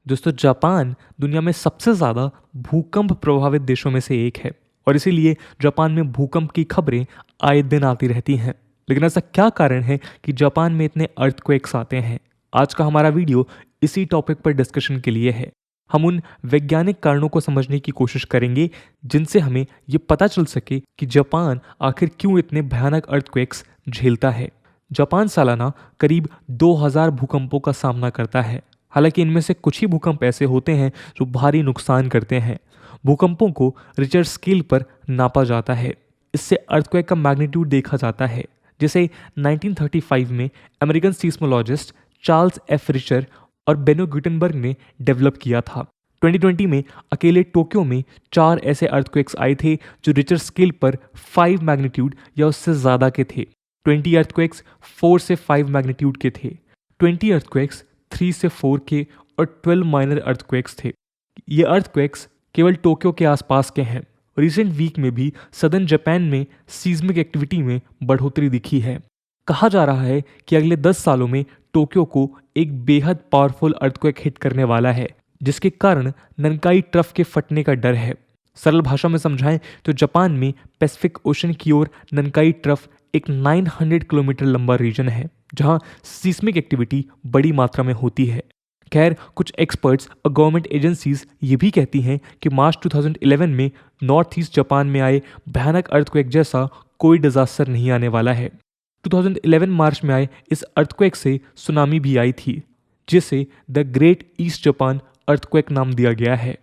दोस्तों, जापान दुनिया में सबसे ज़्यादा भूकंप प्रभावित देशों में से एक है और इसीलिए जापान में भूकंप की खबरें आए दिन आती रहती हैं। लेकिन ऐसा क्या कारण है कि जापान में इतने अर्थक्वेक्स आते हैं? आज का हमारा वीडियो इसी टॉपिक पर डिस्कशन के लिए है। हम उन वैज्ञानिक कारणों को समझने की कोशिश करेंगे जिनसे हमें ये पता चल सके कि जापान आखिर क्यों इतने भयानक अर्थक्वेक्स झेलता है। जापान सालाना करीब 2000 भूकंपों का सामना करता है। हालांकि इनमें से कुछ ही भूकंप ऐसे होते हैं जो भारी नुकसान करते हैं। भूकंपों को रिक्टर स्केल पर नापा जाता है। इससे अर्थक्वेक का मैग्नीट्यूड देखा जाता है, जिसे 1935 में American seismologist Charles F Richter और बेनो गुटेनबर्ग ने डेवलप किया था। 2020 में अकेले टोक्यो में 4 ऐसे अर्थक्वेक्स आए थे जो रिक्टर स्केल पर 5 मैग्नीट्यूड या उससे ज़्यादा के थे। 20 अर्थक्वेक्स 4 से 5 मैग्नीट्यूड के थे, 20 अर्थक्वेक्स 3 से 4 के और 12 माइनर अर्थक्वेक्स थे। ये अर्थक्वेक्स केवल टोक्यो के आसपास के हैं। रिसेंट वीक में भी सदर्न जापान में सीज्मिक एक्टिविटी में बढ़ोतरी दिखी है। कहा जा रहा है कि अगले 10 सालों में टोक्यो को एक बेहद पावरफुल अर्थक्वेक हिट करने वाला है, जिसके कारण ननकाई ट्रफ के फटने का डर है। सरल भाषा में समझाएं तो जापान में पैसिफिक ओशन की ओर ननकाई ट्रफ एक 900 किलोमीटर लंबा रीजन है जहां सीस्मिक एक्टिविटी बड़ी मात्रा में होती है। खैर, कुछ एक्सपर्ट्स और गवर्नमेंट एजेंसीज ये भी कहती हैं कि मार्च 2011 में नॉर्थ ईस्ट जापान में आए भयानक अर्थक्वेक जैसा कोई डिजास्टर नहीं आने वाला है। 2011 मार्च में आए इस अर्थक्वेक से सुनामी भी आई थी, जिसे the great east Japan earthquake नाम दिया गया है।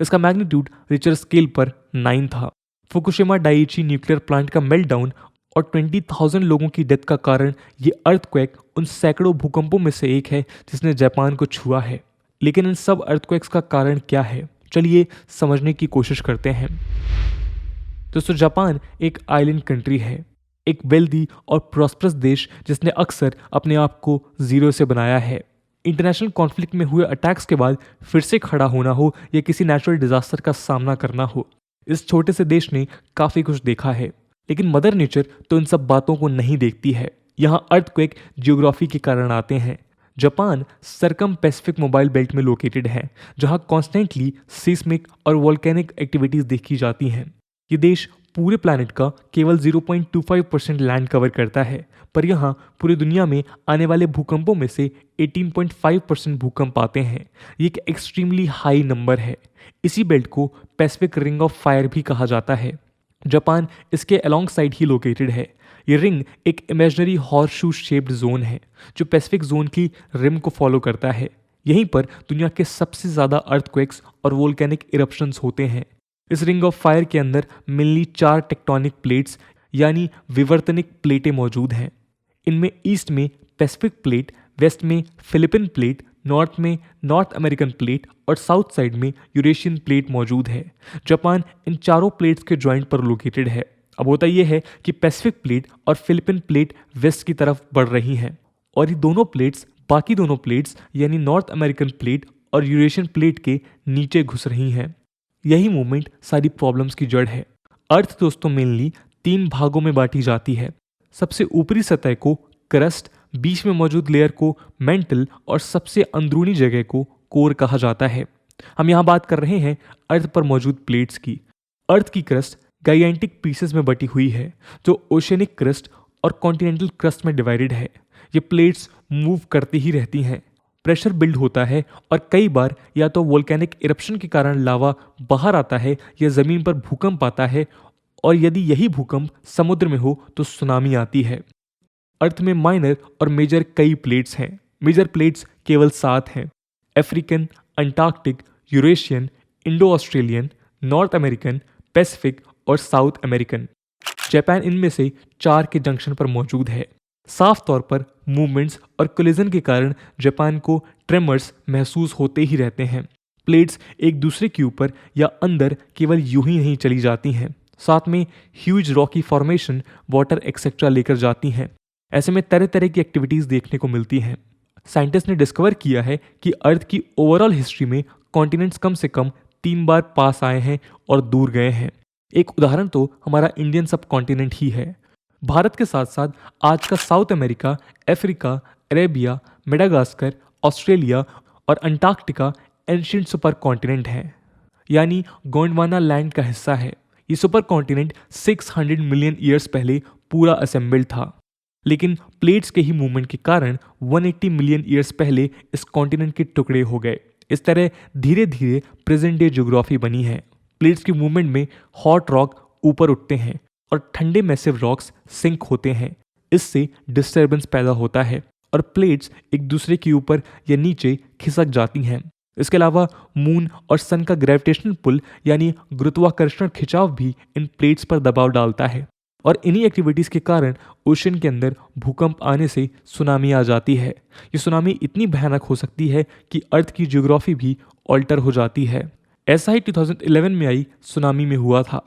इसका मैग्नीट्यूड रिक्टर स्केल पर 9 था। फुकुशिमा डाइची न्यूक्लियर प्लांट का मेल्टडाउन और 20,000 लोगों की डेथ का कारण ये अर्थक्वेक उन सैकड़ों भूकंपों में से एक है जिसने जापान को छुआ है। लेकिन इन सब अर्थक्वेक्स का कारण क्या है, चलिए समझने की कोशिश करते हैं। दोस्तों, जापान एक आइलैंड कंट्री है, एक वेल्दी और प्रॉस्परस देश जिसने अक्सर अपने आप को जीरो से बनाया है। इंटरनेशनल कॉन्फ्लिक्ट में हुए अटैक्स के बाद फिर से खड़ा होना हो या किसी नेचुरल डिजास्टर का सामना करना हो, इस छोटे से देश ने काफ़ी कुछ देखा है। लेकिन मदर नेचर तो इन सब बातों को नहीं देखती है। यहाँ अर्थक्वेक जियोग्राफी के कारण आते हैं। जापान सरकम पैसिफिक मोबाइल बेल्ट में लोकेटेड है, जहाँ कॉन्स्टेंटली सीस्मिक और वोल्केनिक एक्टिविटीज देखी जाती हैं। ये देश पूरे प्लैनेट का केवल 0.25% लैंड कवर करता है, पर यहाँ पूरी दुनिया में आने वाले भूकंपों में से 18.5% भूकंप आते हैं। ये एक एक्सट्रीमली हाई नंबर है। इसी बेल्ट को पैसिफिक रिंग ऑफ फायर भी कहा जाता है। जापान इसके अलोंग साइड ही लोकेटेड है। ये रिंग एक इमेजिनरी हॉर्सशू शेप्ड जोन है जो पैसिफिक जोन की रिम को फॉलो करता है। यहीं पर दुनिया के सबसे ज़्यादा अर्थक्वेक्स और वोल्केनिक इरप्शंस होते हैं। इस रिंग ऑफ फायर के अंदर मेनली 4 टेक्टोनिक प्लेट्स यानी विवर्तनिक प्लेटें मौजूद हैं। इनमें ईस्ट में पैसिफिक प्लेट, वेस्ट में फिलिपिन प्लेट, नॉर्थ में नॉर्थ अमेरिकन प्लेट और साउथ साइड में यूरेशियन प्लेट मौजूद है। जापान इन चारों प्लेट्स के जॉइंट पर लोकेटेड है। अब होता यह है कि पैसिफिक प्लेट और फिलिपिन प्लेट वेस्ट की तरफ बढ़ रही हैं और ये दोनों प्लेट्स बाकी दोनों प्लेट्स यानी नॉर्थ अमेरिकन प्लेट और यूरेशियन प्लेट के नीचे घुस रही हैं। यही मूवमेंट सारी प्रॉब्लम्स की जड़ है। अर्थ दोस्तों मेनली 3 भागों में बांटी जाती है। सबसे ऊपरी सतह को क्रस्ट, बीच में मौजूद लेयर को मेंटल और सबसे अंदरूनी जगह को कोर कहा जाता है। हम यहाँ बात कर रहे हैं अर्थ पर मौजूद प्लेट्स की। अर्थ की क्रस्ट गाइगेंटिक पीसेस में बटी हुई है जो ओशियनिक क्रस्ट और कॉन्टिनेंटल क्रस्ट में डिवाइडेड है। ये प्लेट्स मूव करती ही रहती हैं। प्रेशर बिल्ड होता है और कई बार या तो वोल्केनिक इरप्शन के कारण लावा बाहर आता है या ज़मीन पर भूकंप आता है, और यदि यही भूकंप समुद्र में हो तो सुनामी आती है। अर्थ में माइनर और मेजर कई प्लेट्स हैं। मेजर प्लेट्स केवल 7 हैं: African, Antarctic, Eurasian, Indo Australian, north American, Pacific और साउथ अमेरिकन। जापान इनमें से 4 के जंक्शन पर मौजूद है। साफ तौर पर मूवमेंट्स और कोलिजन के कारण जापान को ट्रेमर्स महसूस होते ही रहते हैं। प्लेट्स एक दूसरे के ऊपर या अंदर केवल यूं ही नहीं चली जाती हैं, साथ में huge Rocky formation, water etcetera लेकर जाती हैं। ऐसे में तरह तरह की एक्टिविटीज़ देखने को मिलती हैं। साइंटिस्ट ने डिस्कवर किया है कि अर्थ की ओवरऑल हिस्ट्री में कॉन्टिनेंट्स कम से कम 3 बार पास आए हैं और दूर गए हैं। एक उदाहरण तो हमारा इंडियन सब कॉन्टिनेंट ही है। भारत के साथ साथ आज का south America, Africa, Arabia, Madagascar, Australia और अंटार्कटिका एंशियंट सुपर कॉन्टिनेंट है, यानी गोंडवाना लैंड का हिस्सा है। ये सुपर कॉन्टिनेंट 600 मिलियन ईयर्स पहले पूरा असेंबल्ड था, लेकिन प्लेट्स के ही मूवमेंट के कारण 180 मिलियन ईयर्स पहले इस कॉन्टिनेंट के टुकड़े हो गए। इस तरह धीरे धीरे प्रेजेंट डे ज्योग्राफी बनी है। प्लेट्स के मूवमेंट में हॉट रॉक ऊपर उठते हैं और ठंडे मैसिव रॉक्स सिंक होते हैं। इससे डिस्टर्बेंस पैदा होता है और प्लेट्स एक दूसरे के ऊपर या नीचे खिसक जाती हैं। इसके अलावा मून और सन का ग्रेविटेशनल पुल यानी गुरुत्वाकर्षण खिंचाव भी इन प्लेट्स पर दबाव डालता है और इन्हीं एक्टिविटीज़ के कारण ओशन के अंदर भूकंप आने से सुनामी आ जाती है। ये सुनामी इतनी भयानक हो सकती है कि अर्थ की ज्योग्राफी भी ऑल्टर हो जाती है। ऐसा ही 2011 में आई सुनामी में हुआ था।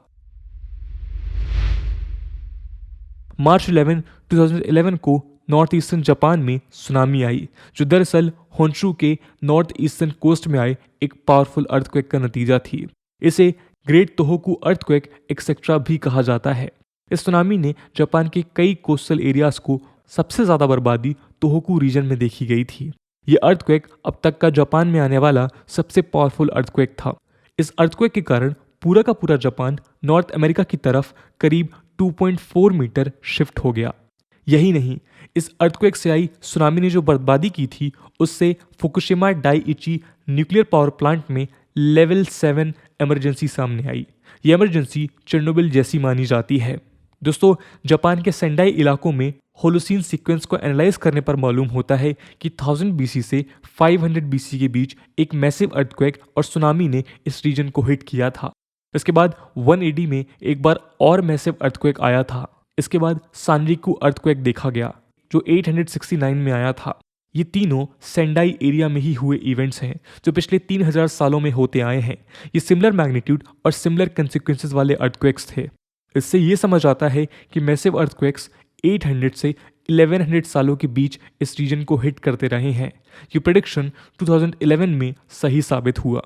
मार्च 11, 2011 को नॉर्थ ईस्टर्न जापान में सुनामी आई, जो दरअसल होन्शु के नॉर्थ ईस्टर्न कोस्ट में आए एक पावरफुल अर्थक्वेक का नतीजा थी। इसे ग्रेट तोहोकू अर्थक्वेक एक्सेट्रा भी कहा जाता है। इस सुनामी ने जापान के कई कोस्टल एरियाज को सबसे ज़्यादा बर्बादी तोहोकू रीजन में देखी गई थी। ये अर्थक्वेक अब तक का जापान में आने वाला सबसे पावरफुल अर्थक्वेक था। इस अर्थक्वेक के कारण पूरा का पूरा जापान नॉर्थ अमेरिका की तरफ करीब 2.4 मीटर शिफ्ट हो गया। यही नहीं, इस अर्थक्वेक से आई सुनामी ने जो बर्बादी की थी, उससे फुकुशिमा डाइइची न्यूक्लियर पावर प्लांट में लेवल 7 इमरजेंसी सामने आई। ये इमरजेंसी चेरनोबिल जैसी मानी जाती है। दोस्तों, जापान के सेंडाई इलाकों में होलोसीन सीक्वेंस को एनालाइज करने पर मालूम होता है कि 1000 BC से 500 BC के बीच एक मैसिव अर्थक्वेक और सुनामी ने इस रीजन को हिट किया था। इसके बाद 1 AD में एक बार और मैसिव अर्थक्वेक आया था। इसके बाद सानरिकू अर्थक्वेक देखा गया, जो 869 में आया था। ये तीनों सेंडाई एरिया में ही हुए इवेंट्स हैं, जो पिछले 3000 सालों में होते आए हैं। ये सिमिलर मैग्नीट्यूड और सिमिलर कंसिक्वेंसेस वाले अर्थक्वेक्स थे। इससे ये समझ आता है कि मैसिव अर्थक्वेक्स 800 से 1100 सालों के बीच इस रीजन को हिट करते रहे हैं। ये प्रेडिक्शन 2011 में सही साबित हुआ।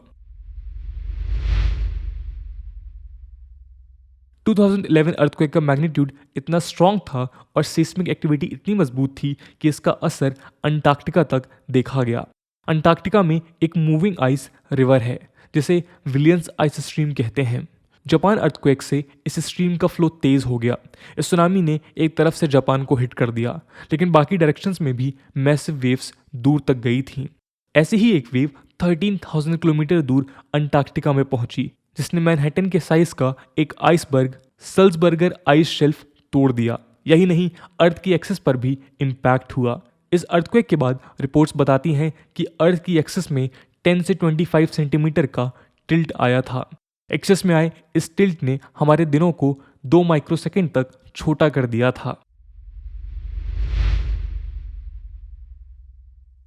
2011 अर्थक्वेक का मैग्नीट्यूड इतना स्ट्रॉन्ग था और सीस्मिक एक्टिविटी इतनी मजबूत थी कि इसका असर अंटार्कटिका तक देखा गया। अंटार्कटिका में एक मूविंग आइस रिवर है, जिसे विलियंस आइस स्ट्रीम कहते हैं। जापान अर्थक्वेक से इस स्ट्रीम का फ्लो तेज हो गया। इस सुनामी ने एक तरफ से जापान को हिट कर दिया, लेकिन बाकी डायरेक्शंस में भी मैसिव वेव्स दूर तक गई थीं। ऐसी ही एक वेव 13,000 किलोमीटर दूर अंटार्कटिका में पहुंची, जिसने मैनहट्टन के साइज का एक आइसबर्ग सल्जबर्गर आइस शेल्फ तोड़ दिया। यही नहीं, अर्थ की एक्सिस पर भी इम्पैक्ट हुआ। इस अर्थक्वेक के बाद रिपोर्ट्स बताती हैं कि अर्थ की एक्सिस में 10 से 25 सेंटीमीटर का टिल्ट आया था। एक्सिस में आए इस टिल्ट ने हमारे दिनों को 2 माइक्रोसेकंड तक छोटा कर दिया था।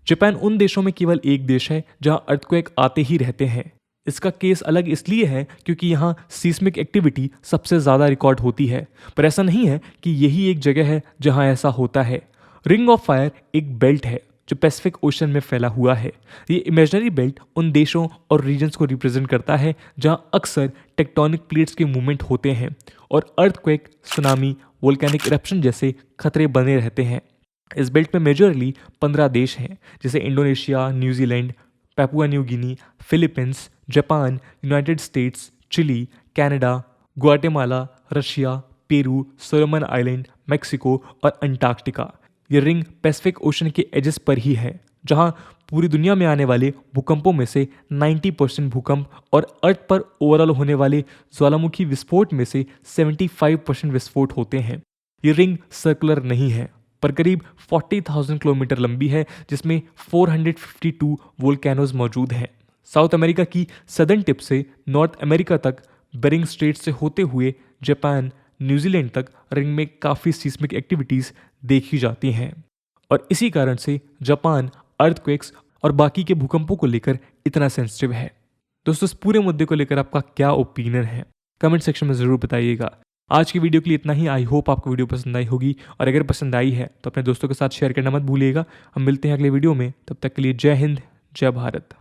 जापान उन देशों में केवल एक देश है जहां अर्थक्वेक आते ही रहते हैं। इसका केस अलग इसलिए है क्योंकि यहाँ सीस्मिक एक्टिविटी सबसे ज़्यादा रिकॉर्ड होती है, पर ऐसा नहीं है कि यही एक जगह है जहाँ ऐसा होता है। रिंग ऑफ फायर एक बेल्ट है जो पैसिफिक ओशन में फैला हुआ है। ये इमेजिनरी बेल्ट उन देशों और रीजन्स को रिप्रेजेंट करता है जहाँ अक्सर टेक्टोनिक प्लेट्स के मूवमेंट होते हैं और अर्थक्वेक, सुनामी, वोल्केनिक इरप्शन जैसे खतरे बने रहते हैं। इस बेल्ट में मेजरली 15 देश हैं, जैसे Indonesia, New Zealand, Papua New Guinea, Philippines, Japan, United States, Chile, Canada, Guatemala, Russia, Peru, Solomon Island, Mexico और अंटार्कटिका। ये रिंग पैसिफिक ओशन के एजेस पर ही है, जहां पूरी दुनिया में आने वाले भूकंपों में से 90% भूकंप और अर्थ पर ओवरऑल होने वाले ज्वालामुखी विस्फोट में से 75% विस्फोट होते हैं। ये रिंग सर्कुलर नहीं है, पर करीब 40,000 किलोमीटर लंबी है, जिसमें 452 वोल्केनोज मौजूद हैं। साउथ अमेरिका की सदर्न टिप से नॉर्थ अमेरिका तक, बेरिंग स्ट्रेट से होते हुए जापान, न्यूजीलैंड तक रिंग में काफ़ी सीस्मिक एक्टिविटीज़ देखी जाती हैं और इसी कारण से जापान अर्थक्वेक्स और बाकी के भूकंपों को लेकर इतना सेंसिटिव है। दोस्तों, इस पूरे मुद्दे को लेकर आपका क्या ओपिनियन है, कमेंट सेक्शन में ज़रूर बताइएगा। आज की वीडियो के लिए इतना ही। आई होप आपको वीडियो पसंद आई होगी, और अगर पसंद आई है तो अपने दोस्तों के साथ शेयर करना मत भूलिएगा। हम मिलते हैं अगले वीडियो में, तब तक के लिए जय हिंद, जय भारत।